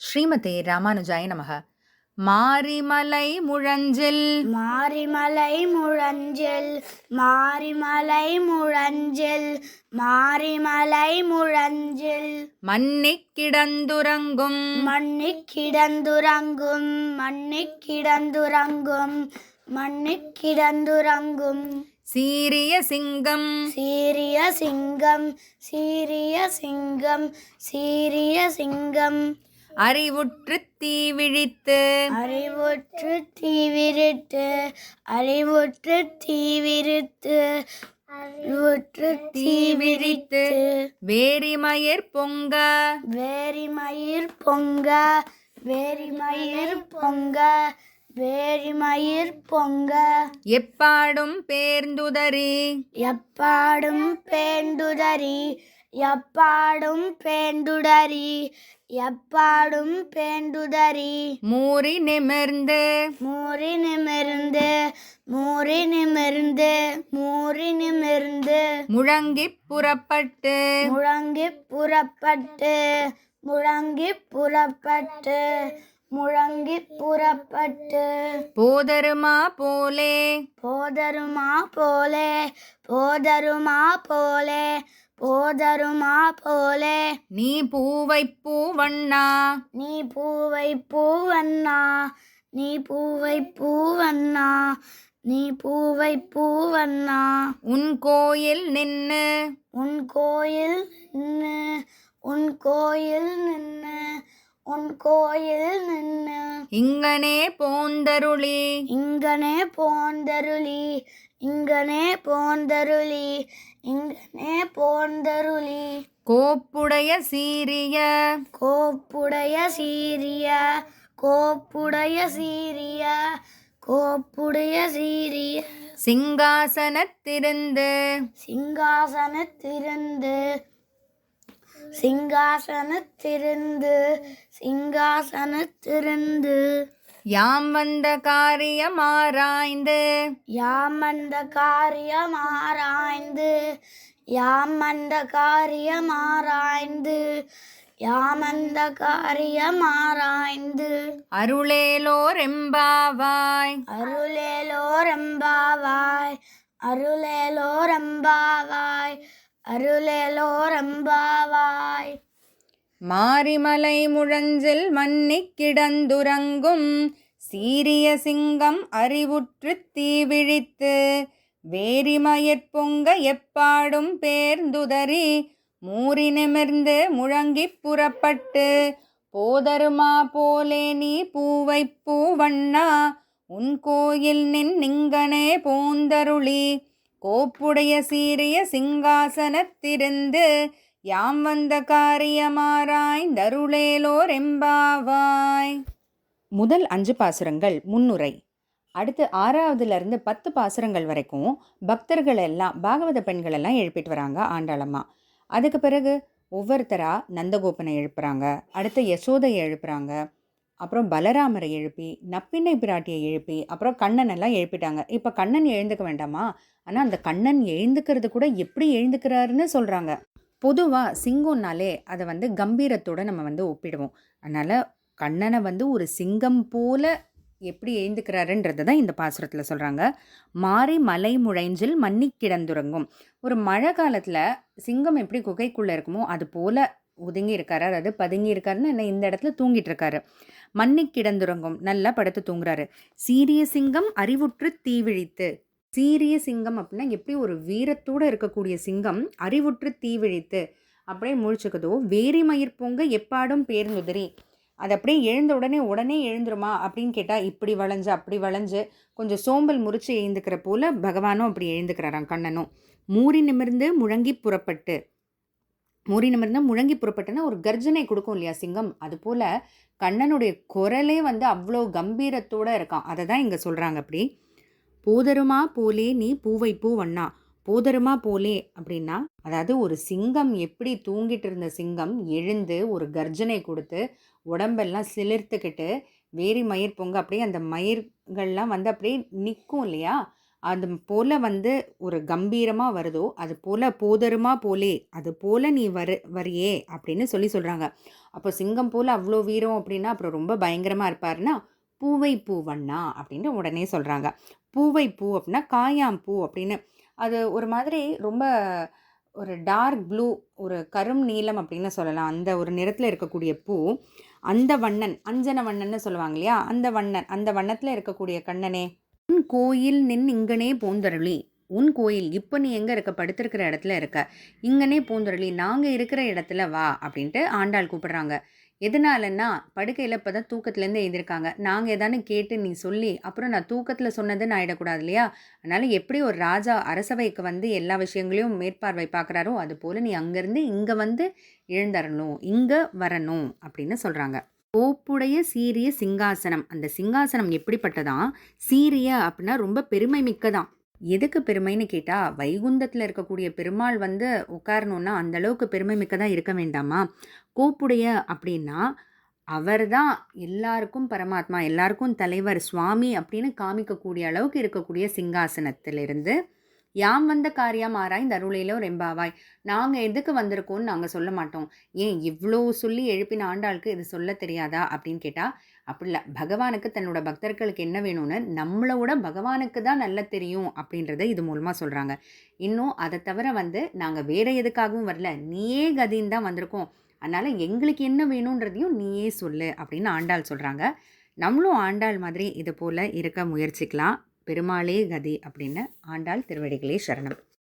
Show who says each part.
Speaker 1: ஸ்ரீமதே ராமானுஜாய நமக. மாரிமலை முழஞ்சில்
Speaker 2: மாரிமலை முழஞ்சில் மாரிமலை முழஞ்சில் மாரிமலை முழஞ்சில்
Speaker 1: மன்னிக் கிடந்துறங்கும்
Speaker 2: மன்னிக் கிடந்துறங்கும் மன்னிக் கிடந்துறங்கும் மன்னிக் கிடந்துறங்கும்
Speaker 1: சீரிய சிங்கம்
Speaker 2: சீரிய சிங்கம் சீரிய சிங்கம் சீரிய சிங்கம்
Speaker 1: அறிவுற்று தீவிழித்து
Speaker 2: அறிவுற்று தீவிரித்து அறிவுற்று தீவிரித்து அறிவுற்று தீவிரித்து
Speaker 1: வேரிமயிர் பொங்க
Speaker 2: வேரிமயிர் பொங்க வேரிமயிர் பொங்க வேரிமயிர் பொங்க
Speaker 1: எப்பாடும் பேர்ந்துதறி
Speaker 2: எப்பாடும் பேண்டுதறி எப்பாடும் பேண்டுதறி எப்பாடும் பேண்டுதறி
Speaker 1: மூறி நிமிர்ந்து
Speaker 2: மூறி நிமிர்ந்து மூறி நிமிர்ந்து மூறி நிமிர்ந்து
Speaker 1: முழங்கிப் புறப்பட்டு
Speaker 2: முழங்கி புறப்பட்டு முழங்கி புறப்பட்டு முழங்கி புறப்பட்டு
Speaker 1: போதருமா போலே
Speaker 2: போதருமா போலே போதருமா போலே போதருமா போலே
Speaker 1: நீ பூவைப் பூவண்ணா
Speaker 2: நீ பூவை பூவண்ணா நீ பூவை பூவண்ணா நீ பூவை பூவண்ணா
Speaker 1: உன் கோயில் நின்னு
Speaker 2: உன் கோயில் நின்று உன் கோயில் நின்று உன் கோயில் நின்று
Speaker 1: இங்கனே போந்தருளி
Speaker 2: இங்கனே போந்தருளி இங்கனே போந்தருளி இங்கனே போந்தருளி
Speaker 1: கோப்புடைய சீரிய
Speaker 2: கோப்புடைய சீரிய கோப்புடைய சீரிய கோப்புடைய சீரிய
Speaker 1: சிங்காசனத்திருந்து
Speaker 2: சிங்காசனத்திருந்து சிங்காசனத்திருந்து சிங்காசனத்திருந்து
Speaker 1: யாம் வந்த காரியம் ஆராய்ந்து
Speaker 2: யாமந்த காரியம் ஆராய்ந்து யாமந்த காரியம் ஆராய்ந்து யாமந்த காரியம் ஆராய்ந்து
Speaker 1: அருளேலோர் எம்பாவாய்
Speaker 2: அருளேலோரம்பாவாய் அருளேலோரம்பாவாய் அருளேலோரம்பாவாய்
Speaker 1: மாரிமலை முழஞ்சில் மன்னிக் கிடந்துறங்கும் சீரிய சிங்கம் அறிவுற்று தீவிழித்து வேரிமயிர் பொங்க எப்பாடும் பேர்ந்துதறி மூறி நிமிர்ந்து முழங்கிப் புறப்பட்டு போதருமா போலே நீ பூவைப் பூவண்ணா உன் கோயில் நின்னிங்கனே போந்தருளி கோப்புடைய சீரிய சிங்காசனத்திருந்து யாம் வந்த காரியமாராய்ந்தருளேலோர் எம்பாவாய். முதல் 5 பாசுரங்கள் முன்னுரை. அடுத்து 6வதுலேருந்து 10 பாசுரங்கள் வரைக்கும் பக்தர்கள் எல்லாம் பாகவத பெண்கள் எல்லாம் எழுப்பிட்டு வராங்க ஆண்டாளம்மா. அதுக்கு பிறகு ஒவ்வொருத்தராக நந்தகோபனை எழுப்புறாங்க, அடுத்து யசோதையை எழுப்புறாங்க, அப்புறம் பலராமரை எழுப்பி நப்பிண்ணை பிராட்டியை எழுப்பி அப்புறம் கண்ணன் எல்லாம் எழுப்பிட்டாங்க. இப்போ கண்ணன் எழுந்துக்க வேண்டாமா? ஆனால் அந்த கண்ணன் எழுந்துக்கிறது கூட எப்படி எழுந்துக்கிறாருன்னு சொல்கிறாங்க. பொதுவாக சிங்கம்னாலே அதை கம்பீரத்தோடு நம்ம ஒப்பிடுவோம். அதனால் கண்ணனை ஒரு சிங்கம் போல எப்படி எழுந்துக்கிறாருன்றது தான் இந்த பாசுரத்தில் சொல்கிறாங்க. மாரி மலை முழைஞ்சில் மன்னி கிடந்துறங்கும். ஒரு மழை காலத்தில் சிங்கம் எப்படி குகைக்குள்ளே இருக்குமோ அது போல் ஒதுங்கி இருக்காரு, அதாவது பதுங்கி இருக்காருன்னு என்ன இந்த இடத்துல தூங்கிட்டு இருக்காரு. மன்னி கிடந்துறங்கும், நல்லா படுத்து தூங்குறாரு. சீரிய சிங்கம் அறிவுற்று தீவிழித்து. சீரிய சிங்கம் அப்படின்னா எப்படி ஒரு வீரத்தோடு இருக்கக்கூடிய சிங்கம் அறிவுற்று தீவிழித்து அப்படியே முழிச்சுக்குதோ, வேரிமயிர் பொங்க எப்பாடும் பேர்ந்துதறி. அது அப்படியே எழுந்த உடனே எழுந்துருமா அப்படின்னு கேட்டால் இப்படி வளைஞ்சு அப்படி வளைஞ்சு கொஞ்சம் சோம்பல் முறிச்சு எழுந்துக்கிற போல் பகவானும் அப்படி எழுந்துக்கிறாராம் கண்ணனும். மூறி நிமிர்ந்து முழங்கி புறப்பட்டு. மூறி நிமிர்ந்து முழங்கி புறப்பட்டுன்னா ஒரு கர்ஜனை கொடுக்கும் இல்லையா சிங்கம், அது போல் கண்ணனுடைய குரலே அவ்வளோ கம்பீரத்தோடு இருக்கான். அதை தான் இங்கே சொல்கிறாங்க. அப்படி போதருமா போலே நீ பூவை பூவண்ணா. போதருமா போலே அப்படின்னா அதாவது ஒரு சிங்கம் எப்படி தூங்கிட்டு இருந்த சிங்கம் எழுந்து ஒரு கர்ஜனை கொடுத்து உடம்பெல்லாம் சிலிர்த்துக்கிட்டு வேரி மயிர் பொங்க அப்படியே அந்த மயிர்கள்லாம் அப்படியே நிற்கும் இல்லையா, அது போல் ஒரு கம்பீரமாக வருதோ அது போல் போதருமா போலே அது போல் நீ வரியே அப்படின்னு சொல்கிறாங்க. அப்போ சிங்கம் போல் அவ்வளோ வீரம் அப்படின்னா அப்புறம் ரொம்ப பயங்கரமாக இருப்பாருன்னா பூவை பூவண்ணா அப்படின்னு உடனே சொல்கிறாங்க. பூவை பூ அப்படின்னா காயாம் பூ அப்படின்னு. அது ஒரு மாதிரி ரொம்ப ஒரு டார்க் ப்ளூ, ஒரு கரும் நீலம் அப்படின்னு சொல்லலாம். அந்த ஒரு நிறத்தில் இருக்கக்கூடிய பூ. அந்த வண்ணன், அஞ்சன வண்ணன்னு சொல்லுவாங்க இல்லையா, அந்த வண்ணன், அந்த வண்ணத்தில் இருக்கக்கூடிய கண்ணனே, உன் கோயில் நின் இங்கனே பூந்தருளி, உன் கோயில் இப்போ நீ எங்கே இருக்க, படுத்திருக்கிற இடத்துல இருக்க, இங்கனே பூந்தருளி, நாங்கள் இருக்கிற இடத்துல வா அப்படின்ட்டு ஆண்டாள் கூப்பிடுறாங்க. எதனாலன்னா படுக்கையில் இப்போ தான் தூக்கத்துலேருந்து எழுந்திருக்காங்க. நாங்கள் எதானு கேட்டு நீ சொல்லி அப்புறம் நான் தூக்கத்தில் சொன்னதுன்னு ஆகிடக்கூடாது இல்லையா. அதனால் எப்படி ஒரு ராஜா அரசவைக்கு வந்து எல்லா விஷயங்களையும் மேற்பார்வை பார்க்குறாரோ அது போல் நீ அங்கேருந்து இங்கே வந்து எழுந்தரணும், இங்கே வரணும் அப்படின்னு சொல்கிறாங்க. கோப்புடைய சீரிய சிங்காசனம். அந்த சிங்காசனம் எப்படிப்பட்டதான், சீரிய அப்படின்னா ரொம்ப பெருமை மிக்கதான். எதுக்கு பெருமைன்னு கேட்டால், வைகுந்தத்தில் இருக்கக்கூடிய பெருமாள் வந்து உட்காரணுன்னா அந்த அளவுக்கு பெருமை மிக்கதாக இருக்க வேண்டாமா. கோப்புடைய அப்படின்னா அவர் தான் எல்லாருக்கும் பரமாத்மா, எல்லாருக்கும் தலைவர், சுவாமி அப்படின்னு காமிக்கக்கூடிய அளவுக்கு இருக்கக்கூடிய சிங்காசனத்திலிருந்து யாம் வந்த காரியம் ஆராய்ந்து அருளிலோ ரெம்பாவாய், நாங்கள் எதுக்கு வந்திருக்கோம்னு நாங்கள் சொல்ல மாட்டோம். ஏன் இவ்வளோ சொல்லி எழுப்பின ஆண்டாளுக்கு இது சொல்ல தெரியாதா அப்படின்னு கேட்டால், அப்படி இல்லை. பகவானுக்கு தன்னோட பக்தர்களுக்கு என்ன வேணும்னு நம்மளோட பகவானுக்கு தான் நல்லா தெரியும் அப்படின்றத இது மூலமாக சொல்கிறாங்க. இன்னும் அதை தவிர வந்து நாங்கள் வேறு எதுக்காகவும் வரல, நீயே கதின்னு தான் வந்திருக்கோம், அதனால் எங்களுக்கு என்ன வேணுன்றதையும் நீயே சொல்லு அப்படின்னு ஆண்டாள் சொல்கிறாங்க. நம்மளும் ஆண்டாள் மாதிரி இது போல் இருக்க முயற்சிக்கலாம். பெருமாளே கதி அப்படின்னு. ஆண்டாள் திருவடிகளே சரணம்.